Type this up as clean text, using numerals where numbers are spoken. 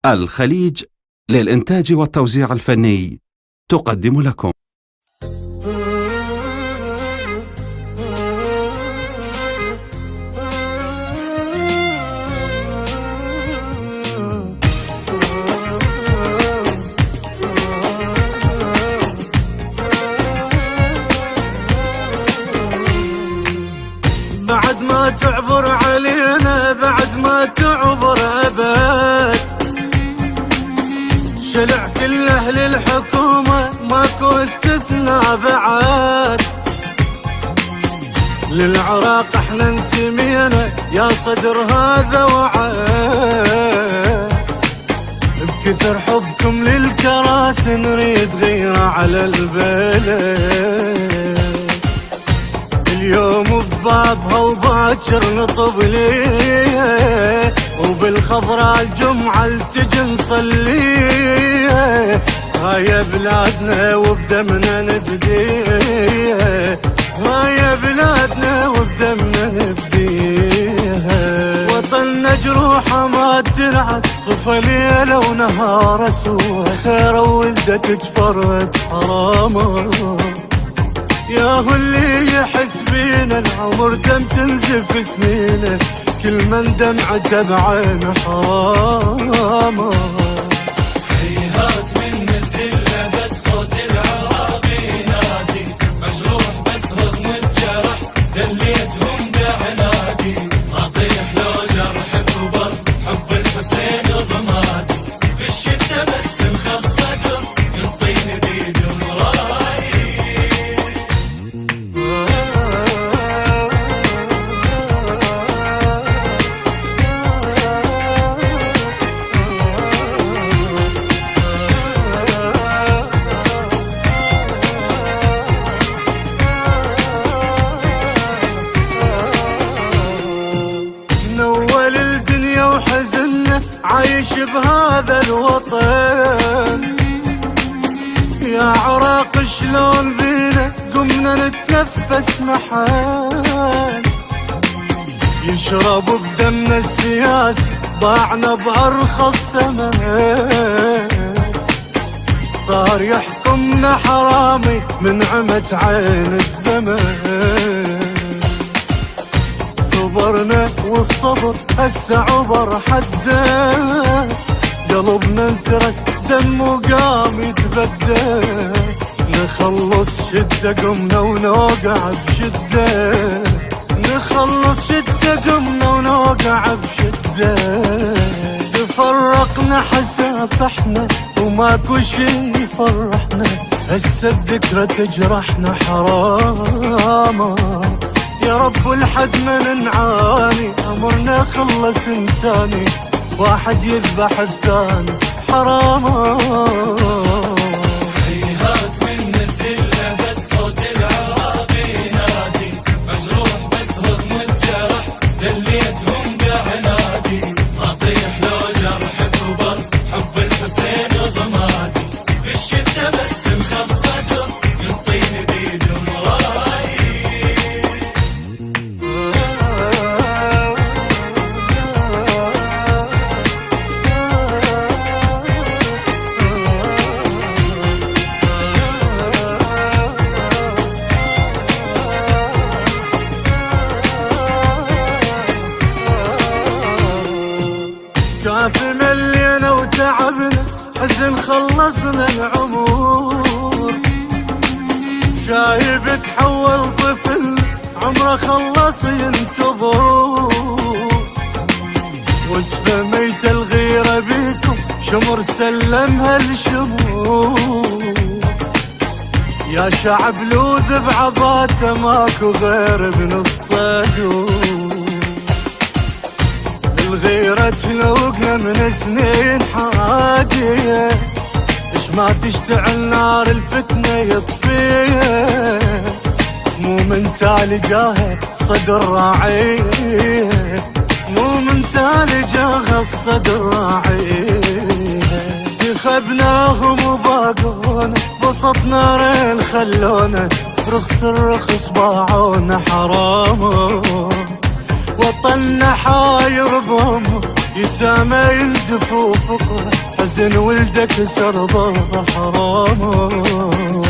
الخليج للإنتاج والتوزيع الفني تقدم لكم. بعد ما تعبر علينا، بعد ما تعبر أبد، شلع كل أهل الحكومة ماكو استثناء بعد. للعراق احنا انتمينا يا صدر هذا وعد، بكثر حبكم للكراسي نريد غيرة على البلد. اليوم ببابها وباكر نطب ليه، وبالخضراء الجمعة التجي نصليه. هاي بلادنا وبدمنا نبديه، هاي بلادنا وبدمنا نبديها. وطننا جروحه ما تلعب، صفى ليلة ونهار سوى، خير ولدك تفرد حرامات. ياهو اللي يحس بينا العمر دم تنزف سنينه، كل من دمعته بعينه حرامه. هيهات من الذلة بس صوت العراقي ينادي، مجروح بس رغم الجرح دليتهم بعنادي. اطيح لو جرح كبر حب الحسين ضمادي، بالشدة بس مخص صدر ينطيني بيد مراي. نول الدنيا وحزننا عايش بهذا الوطن، يا عراق شلون بينا قمنا نتنفس محال. يشرب بدمنا السياسي باعنا بأرخص ثمن، صار يحكمنا حرامي من عمة عين الزمن. صبرنا والصبر هسه عبر حده، قلبنا انترس دم وقام يتبدل. نخلص شدة قمنا ونوقع بشدة، نخلص شدة قمنا ونوقع بشدة. تفرقنا حسافحنا وماكو شي يفرحنا، هسه الذكرى تجرحنا حرامات. يا رب لحد ما نعاني عمرنا خلص انتاني، واحد يذبح الثاني حرامات. هيهات من الذلة بس صوت العراقي ينادي، مجروح بس رغم الجرح دليتهم بعنادي. اطيح لو جرح كبر حب الحسين ضمادي، بالشدة بس مخص صدر ينطيني بيد مراي. كافي ملينا وتعبنا حزن خلصنا العمر، شايب تحول طفل عمره خلص ينتظر. وصفة ميت الغيرة بيكم شمر سلمها الشمور، يا شعب لوذ بعباته ماكو غير ابن الصدور. الغيرة تلوقنا من سنين حاجية، اش ما تشتعل نار الفتنة يطفيها. مو من تالي جاه صدر راعيه، مو من تالي جاه الصدر راعيه. تخبناهم وباقونا بسط نارين خلونا، رخص الرخص باعونا حرام. وطننا حاير بهم يتامى ينزفوا فقره، حزن ولدك سربه حرام.